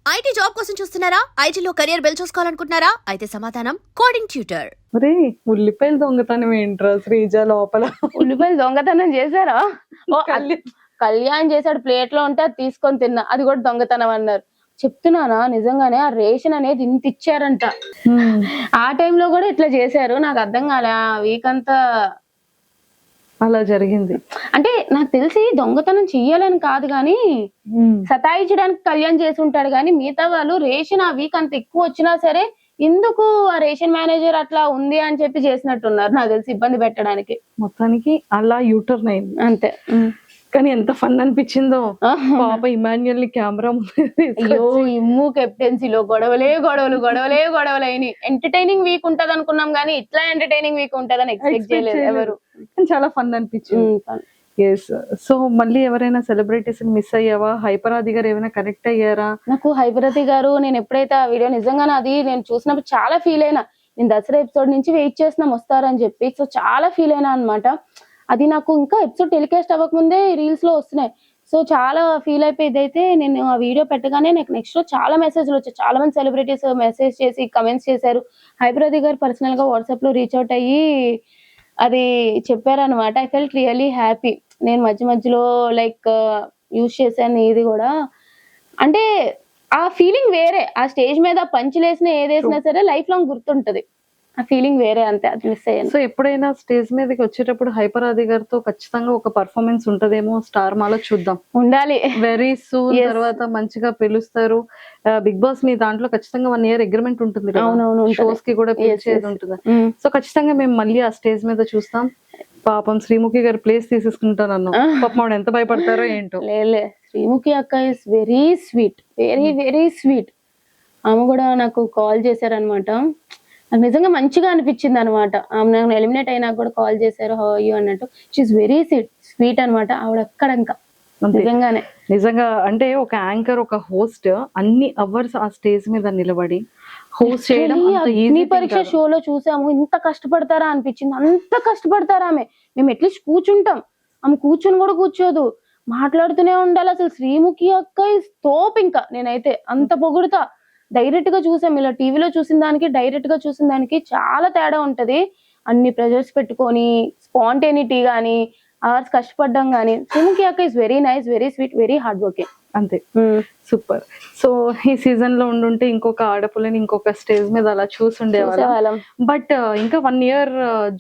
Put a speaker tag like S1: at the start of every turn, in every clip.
S1: IT job కోసం చూస్తున్నారా? ఐటీలో కెరియర్ బిల్డ్ చూసుకోవాలనుకుంటున్నారా? అయితే సమాధానం కోడింగ్ ట్యూటర్.
S2: ఒరే ఉల్లిపాయలు దొంగతనం ఏంట్రా శ్రీజ లోపల?
S3: ఉల్లిపాయలు దొంగతనం చేశారా? ఓ
S2: కళ్యాణ్.
S3: కళ్యాణ్ చేశాడు, ప్లేట్ లో ఉంటే అది తీసుకొని తిన్నా, అది కూడా దొంగతనం అన్నారు. చెప్తున్నానా నిజంగానే ఆ రేషన్ అనేది ఇంత ఇచ్చారంట. ఆ టైంలో కూడా ఇట్లా చేశారు. నాకు అర్థం కాలే ఆ వీక్ అంతా.
S2: అలా జరిగింది
S3: అంటే నాకు తెలిసి దొంగతనం చెయ్యాలని కాదు గాని సతాయించడానికి కళ్యాణ్ చేసి ఉంటాడు, కానీ మిగతా వాళ్ళు రేషన్ ఆ వీక్ అంత ఎక్కువ వచ్చినా సరే ఎందుకు ఆ రేషన్ మేనేజర్ అట్లా ఉంది అని చెప్పి చేసినట్టున్నారు, నాకు తెలిసి ఇబ్బంది పెట్టడానికి.
S2: మొత్తానికి అలా యూటర్న్ అయింది
S3: అంతే.
S2: కానీ ఎంత ఫన్ అనిపించిందో. పాప ఇమాన్యుయల్ ని కెమెరా
S3: అయ్యో ఇమ్ము కెప్టెన్సీలో గొడవలు అయినాయి. ఎంటర్టైనింగ్ వీక్ ఉంటది అనుకున్నాం కానీ ఇట్లా ఎంటర్టైనింగ్ వీక్ ఉంటదని ఎక్స్పెక్ట్ చేయలేదు ఎవరు.
S2: చాలా ఫన్ అనిపించింది. ఎస్. సో మళ్ళీ ఎవరైనా సెలబ్రిటీస్ మిస్ అయ్యావా? హైపరాది గారు ఏమైనా కనెక్ట్ అయ్యారా?
S3: నాకు హైపరాది గారు నేను ఎప్పుడైతే ఆ వీడియో నిజంగానే అది నేను చూసినప్పుడు చాలా ఫీల్ అయినా. నేను దసరా ఎపిసోడ్ నుంచి వెయిట్ చేస్తున్నాం వస్తారని చెప్పి, సో చాలా ఫీల్ అయినా అనమాట. అది నాకు ఇంకా ఎపిసోడ్ టెలికాస్ట్ అవ్వకముందే రీల్స్ లో వస్తున్నాయి. సో చాలా ఫీల్ అయిపోయి ఇదైతే నేను ఆ వీడియో పెట్టగానే నాకు నెక్స్ట్ లో చాలా మెసేజ్లు వచ్చాయి. చాలా మంది సెలబ్రిటీస్ మెసేజ్ చేసి కమెంట్స్ చేశారు. హైపరాది గారు పర్సనల్ గా వాట్సాప్ లో రీచ్ అవుట్ అయ్యి అది చెప్పారనమాట. I felt really happy. నేను మధ్యలో లైక్ యూజ్ చేశాను ఇది కూడా. అంటే ఆ ఫీలింగ్ వేరే. ఆ స్టేజ్ మీద పంచులేసిన ఏదేసినా సరే లైఫ్ లాంగ్ గుర్తుంటది. ఆ ఫీలింగ్ వేరే, అంతే. అది మిస్ అయ్యాను.
S2: సో ఎప్పుడైనా స్టేజ్ మీదకి వచ్చేటప్పుడు హైపరాది గారితో ఖచ్చితంగా ఒక పర్ఫార్మెన్స్ ఉంటదేమో స్టార్ మాలో చూద్దాం.
S3: ఉండాలి
S2: వెరీ సూన్. తర్వాత మంచిగా పిలుస్తారు. బిగ్ బాస్ మీ దాంట్లో ఖచ్చితంగా 1 year అగ్రిమెంట్ ఉంటుంది కదా, షోస్ కి కూడా పిలిచేది ఉంటుంది. సో ఖచ్చితంగా మేము మళ్ళీ ఆ స్టేజ్ మీద చూస్తాం. పాపం శ్రీముఖి గారు ప్లేస్ తీసేసుకుంటాను అన్నాం. పాపం ఆవిడ ఎంత భయపడతారో ఏంటో.
S3: లేలే, శ్రీముఖి అక్క is very sweet, very sweet. ఆమె కూడా నాకు కాల్ చేశారనమాట. నాకు నిజంగా మంచిగా అనిపించింది అనమాట. నాకు ఎలిమినేట్ అయినా కూడా కాల్ చేశారు హౌ ఆర్ యు అన్నట్టు. షీఈస్ వెరీ స్వీట్ అనమాట ఆవిడ. అక్కడ ఇంకా
S2: నిజంగా అంటే ఒక యాంకర్, ఒక హోస్ట్ అన్ని అవర్స్ ఆ స్టేజ్ మీద నిలబడి హోస్ట్ చేయడం
S3: అగ్ని పరీక్ష షోలో చూసాము. ఇంత కష్టపడతారా అనిపించింది. అంత కష్టపడతారా ఆమె. మేము అట్లీస్ట్ కూర్చుంటాం, ఆమె కూర్చొని కూడా కూర్చోదు, మాట్లాడుతూనే ఉండాలి. అసలు శ్రీముఖి అక్క ఇస్ తోపు. ఇంకా నేనైతే అంత పొగుడుతా. డైరెక్ట్ గా చూసాం, ఇలా టీవీలో చూసిన దానికి డైరెక్ట్ గా చూసిన దానికి చాలా తేడా ఉంటది. అన్ని ప్రెజర్స్ పెట్టుకొని స్పాంటేనిటీ గానీ అవర్స్ కష్టపడ్డం గానీ. శ్రీముఖి అక్క is very nice, very sweet, very hard working.
S2: అంతే. సూపర్. సో ఈ సీజన్ లో ఉండుంటే ఇంకొక ఆడపుల్లని ఇంకొక స్టేజ్ మీద అలా చూసుండేవాళ్ళం. బట్ ఇంకా 1 year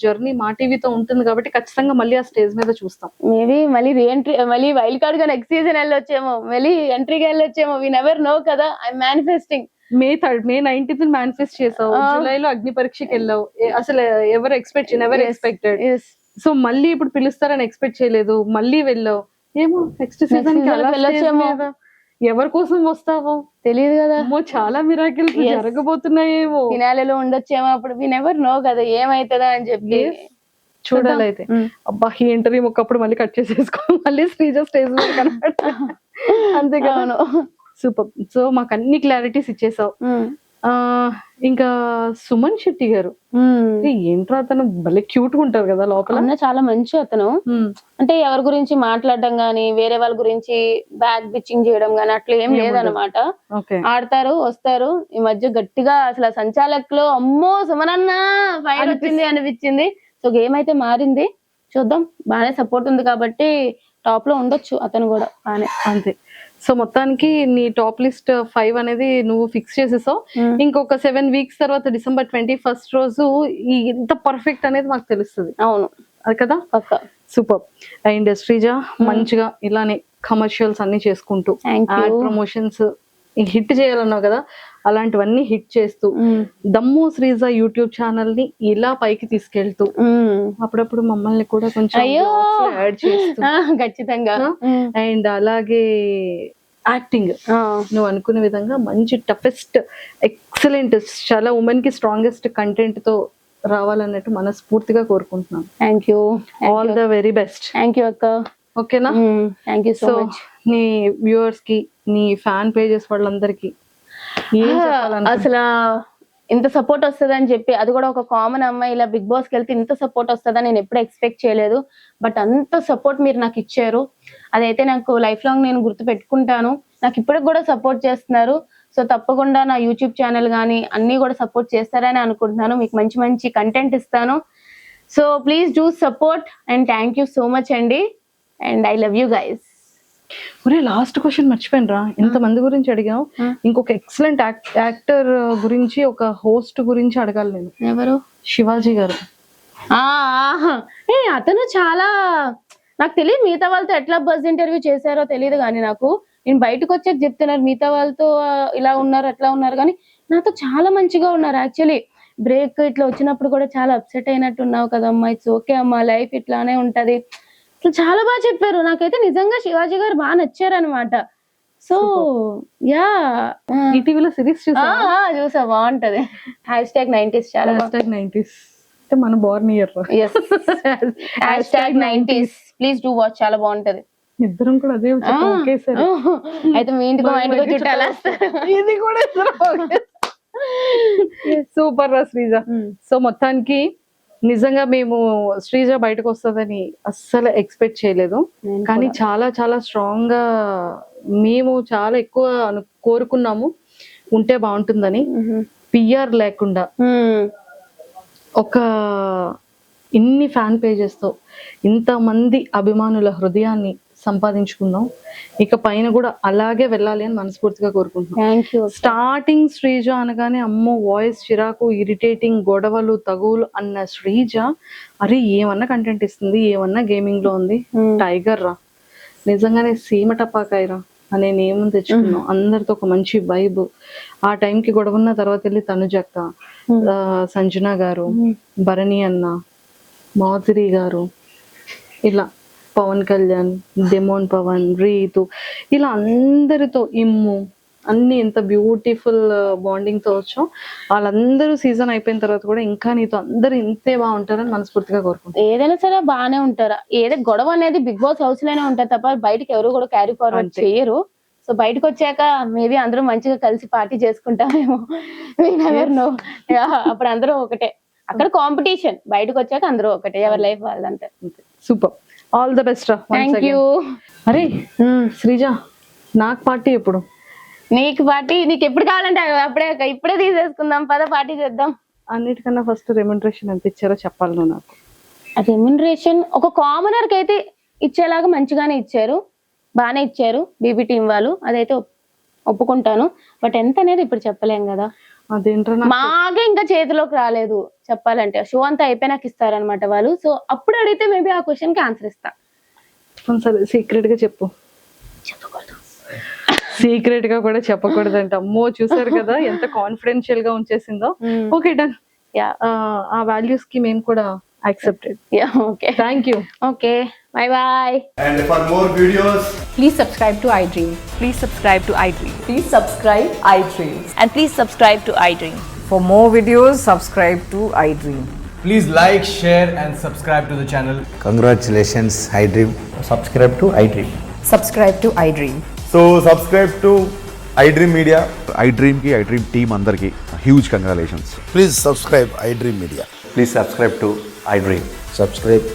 S2: జర్నీ మా టీవీతో ఉంటుంది కాబట్టి ఖచ్చితంగా మళ్ళీ ఆ స్టేజ్ మీద చూస్తాం.
S3: మేబీ మళ్ళీ రీఎంట్రీ, మళ్ళీ వైల్డ్ కార్డ్ గా నెక్స్ట్ సీజన్ వెళ్ళొచ్చేమో, మళ్ళీ ఎంట్రీకి వెళ్ళొచ్చేమో. వి నెవర్ నో కదా. I manifesting.
S2: May 19th manifest చేసావు, జూలైలో అగ్ని పరీక్షకి వెళ్ళావు. అసలు ఎవరు ఎక్స్పెక్టెడ్. సో మళ్ళీ ఇప్పుడు పిలుస్తారని ఎక్స్పెక్ట్ చేయలేదు, మళ్ళీ వెళ్ళావు. ఏమో నెక్స్ట్ సీజన్ కి వెళ్ళొచ్చేమో. ఎవరి కోసం వస్తావో
S3: తెలియదు కదా.
S2: చాలా మిరాకిల్స్ జరగబోతున్నాయేమో.
S3: ఫినాలేలో ఉండొచ్చేమో. అప్పుడు వి నెవర్ నో కదా ఏమైతుందా అని చెప్పి
S2: చూడాలి. అయితే అబ్బా ఈ ఇంటర్వ్యూ ఒకప్పుడు మళ్ళీ కట్ చేసేసుకో, మళ్ళీ శ్రీజ స్టేజ్ మీద కనబడ. అంతే కదా. సూపర్. సో మాకు అన్ని క్లారిటీస్ ఇచ్చేసావు. ఇంకా సుమన్ శెట్టి గారు ఏంట్రా, అతను భలే క్యూట్ గా ఉంటారు కదా లోపల.
S3: చాలా మంచి అతను. అంటే ఎవరి గురించి మాట్లాడడం గానీ, వేరే వాళ్ళ గురించి బ్యాక్ బిచ్చింగ్ చేయడం గానీ అట్లా ఏం లేదనమాట. ఆడతారు, వస్తారు. ఈ మధ్య గట్టిగా అసలు సంచాలకులో అమ్మో సుమనన్న ఫైర్ వచ్చింది అనిపించింది. సో గేమ్ అయితే మారింది, చూద్దాం. బాగానే సపోర్ట్ ఉంది కాబట్టి టాప్ లో ఉండొచ్చు అతను కూడా బానే.
S2: అంతే. సో మొత్తానికి నీ టాప్ లిస్ట్ 5 అనేది నువ్వు ఫిక్స్ చేసేసావు. ఇంకొక 7 weeks తర్వాత December 21st రోజు ఇంత పర్ఫెక్ట్ అనేది మాకు తెలుస్తుంది.
S3: అవును,
S2: అది కదా. సూపర్. అండ్ శ్రీజ మంచిగా ఇలానే కమర్షియల్స్ అన్ని చేసుకుంటూ, యాడ్ ప్రమోషన్స్ హిట్ చేయాలన్నావు కదా, అలాంటివన్నీ హిట్ చేస్తూ దమ్ము శ్రీజ యూట్యూబ్ ఛానల్ ని ఇలా పైకి తీసుకెళ్తూ అప్పుడప్పుడు మమ్మల్ని కూడా కొంచెం యాడ్ చేస్తూ
S3: ఖచ్చితంగా.
S2: అండ్ అలాగే యాక్టింగ్ నువ్వు అనుకునే విధంగా మంచి టఫెస్ట్ ఎక్సలెంట్ చాలా ఉమెన్ కి స్ట్రాంగెస్ట్ కంటెంట్ తో రావాలన్నట్టు మనస్ఫూర్తిగా కోరుకుంటున్నాను.
S3: Thank you.
S2: All the very best.
S3: Thank you అక్క.
S2: ఓకేనా.
S3: Thank you so much.
S2: నీ వ్యూవర్స్ కి, నీ ఫ్యాన్ పేజెస్ వాళ్ళందరికి
S3: అసలు ఇంత సపోర్ట్ వస్తుంది అని చెప్పి, అది కూడా ఒక కామన్ అమ్మాయి ఇలా బిగ్ బాస్ కి వెళ్తే ఇంత సపోర్ట్ వస్తుందని నేను ఎప్పుడు ఎక్స్పెక్ట్ చేయలేదు. బట్ అంత సపోర్ట్ మీరు నాకు ఇచ్చారు, అదైతే నాకు లైఫ్ లాంగ్ నేను గుర్తు పెట్టుకుంటాను. నాకు ఇప్పటికి కూడా సపోర్ట్ చేస్తున్నారు. సో తప్పకుండా నా యూట్యూబ్ ఛానల్ కానీ అన్ని కూడా సపోర్ట్ చేస్తారని అనుకుంటున్నాను. మీకు మంచి మంచి కంటెంట్ ఇస్తాను. So please do support and thank you so much అండి. And I love you guys.
S2: ఒరే లాస్ట్ క్వశ్చన్ మర్చిపోయినరా, ఇంతమంది గురించి అడిగాం, ఇంకొక ఎక్సలెంట్ యాక్టర్ గురించి, ఒక హోస్ట్ గురించి అడగాలి నేను.
S3: ఎవరు?
S2: శివాజీ గారు.
S3: అతను చాలా, నాకు తెలియదు మిగతా వాళ్ళతో ఎట్లా బస్ ఇంటర్వ్యూ చేశారో తెలియదు కానీ నాకు, నేను బయటకు వచ్చాక చెప్తున్నారు మిగతా వాళ్ళతో ఇలా ఉన్నారు అట్లా ఉన్నారు, కానీ నాతో చాలా మంచిగా ఉన్నారు. యాక్చువల్లీ బ్రేక్ ఇట్లా వచ్చినప్పుడు కూడా చాలా అప్సెట్ అయినట్టు ఉన్నావు కదమ్మా, ఇట్స్ ఓకే అమ్మా, లైఫ్ ఇట్లానే ఉంటది, అసలు చాలా బాగా చెప్పారు. నాకైతే నిజంగా శివాజీ గారు బాగా నచ్చారనమాట. సో యా,
S2: ఈటీవీలో సిరీస్
S3: చూసా, బాగుంటది. #90s చాలా
S2: #90s అంటే మన Born year.
S3: #90s please do watch, చాలా బాగుంటది.
S2: ఇద్దరం కూడా అదే ఒకేసారి.
S3: అయితే మీ ఇంటికి మా ఇంటికి చుట్టాలు
S2: ఇది కూడా సూపర్ రా శ్రీజ. సో మొత్తానికి నిజంగా మేము శ్రీజ బయటకు వస్తుందని అస్సలు ఎక్స్పెక్ట్ చేయలేదు, కానీ చాలా చాలా స్ట్రాంగ్ గా మేము చాలా ఎక్కువ కోరుకున్నాము ఉంటే బాగుంటుందని. పిఆర్ లేకుండా ఒక ఇన్ని ఫ్యాన్ పేజెస్ తో ఇంతమంది అభిమానుల హృదయాన్ని సంపాదించుకున్నాం. ఇక పైన కూడా అలాగే వెళ్ళాలి అని మనస్ఫూర్తిగా కోరుకుంటున్నాం. స్టార్టింగ్ శ్రీజ అనగానే అమ్మో వాయిస్ చిరాకు, ఇరిటేటింగ్, గొడవలు, తగువులు అన్న శ్రీజ అరే ఏమన్నా కంటెంట్ ఇస్తుంది, ఏమన్నా గేమింగ్ లో ఉంది, టైగర్ రా, నిజంగానే సీమ టపాకాయరా అనే నేమ్ తెచ్చుకున్నాం. అందరితో ఒక మంచి వైబ్. ఆ టైంకి గొడవన్న తర్వాత వెళ్ళి తనుజక్క, సంజన గారు, భరణి అన్న, మాధురి గారు, ఇలా పవన్ కళ్యాణ్, డెమోన్ పవన్, రీతు, ఇలా అందరితో ఇమ్ము అన్ని ఎంత బ్యూటిఫుల్ బాండింగ్ తో వచ్చాం. వాళ్ళందరూ సీజన్ అయిపోయిన తర్వాత కూడా ఇంకా నీతో అందరూ ఇంతే బాగుంటారని మనస్ఫూర్తిగా కోరుకుంటాం.
S3: ఏదైనా సరే బాగానే ఉంటారా, ఏదో గొడవ అనేది బిగ్ బాస్ హౌస్ లోనే ఉంటారు తప్ప బయటకి ఎవరు కూడా క్యారీ ఫార్వర్డ్ చేయరు. సో బయటకు వచ్చాక మేబీ అందరూ మంచిగా కలిసి పార్టీ చేసుకుంటామేమో, అప్పుడు అందరూ ఒకటే. అక్కడ కాంపిటీషన్, బయటకు వచ్చాక అందరూ ఒకటే, ఎవరి లైఫ్ వాళ్ళంతా.
S2: సూపర్, ఆల్ ద బెస్ట్ రా.
S3: Thank you.
S2: అరే శ్రీజ, నాకు పార్టీ ఎప్పుడు?
S3: నీకు పార్టీ నీకు ఎప్పుడు కావాలంటే ఇప్పుడే తీసేసుకుందాం, పద పార్టీ చేద్దాం.
S2: అన్నిటికన్నా ఫస్ట్ రెమ్యునరేషన్ ఎంత ఇచ్చారో చెప్పాలి నువ్వు నాకు.
S3: రెమ్యునరేషన్ ఒక కామనర్ కి అయితే ఇచ్చేలాగా మంచిగానే ఇచ్చారు, బాగానే ఇచ్చారు బీబీ టీం వాళ్ళు, అదైతే ఒప్పుకుంటాను. బట్ ఎంత అనేది ఇప్పుడు చెప్పలేం కదా, మాకే ఇంకా చేతిలోకి రాలేదు చెప్పాలంటే. షో అంతా అయిపోయినాక ఇస్తారనమాట వాళ్ళు. సో అప్పుడు అడిగితే మేబీ ఆ క్వశ్చన్ కి ఆన్సర్ ఇస్తా.
S2: సరే సీక్రెట్ గా చెప్పు.
S3: చెప్పకూడదు,
S2: సీక్రెట్ గా కూడా చెప్పకూడదు అంటే. అమ్మో చూసారు కదా ఎంత కాన్ఫిడెన్షియల్ గా ఉంచేసిందో. Okay done. ఆ వాల్యూస్ కి మేము కూడా accepted.
S3: Yeah, okay.
S2: Thank you.
S3: Okay, bye bye.
S4: And for more videos,
S5: please subscribe to iDream.
S6: Please subscribe to iDream.
S5: Please subscribe iDream.
S6: And please subscribe to iDream.
S5: For more videos, subscribe to iDream.
S4: please like, share and subscribe to the channel.
S7: Congratulations, iDream.
S8: Subscribe to iDream.
S5: Subscribe to iDream.
S4: So subscribe to iDream Media.
S9: iDream ki iDream team andarki huge congratulations.
S7: Please subscribe iDream Media.
S8: Please subscribe to iDream.
S7: Subscribe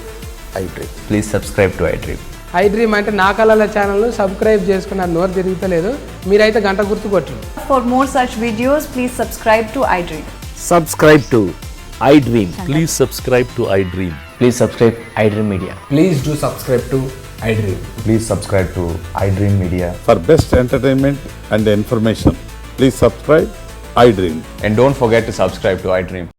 S7: iDream.
S8: Please subscribe to iDream.
S10: iDream అంటే నా కళల channel subscribe చేసుకున్న నోరు తిరుగుతలేదు, మీరైతే గంట గుర్తు కొట్టండి.
S5: For more such videos, please subscribe to iDream.
S7: Subscribe to iDream.
S9: Please subscribe to iDream.
S8: Please subscribe iDream Media.
S4: Please do subscribe to iDream.
S8: Please subscribe to iDream Media.
S9: For best entertainment and information, please subscribe iDream.
S8: And don't forget to subscribe to iDream.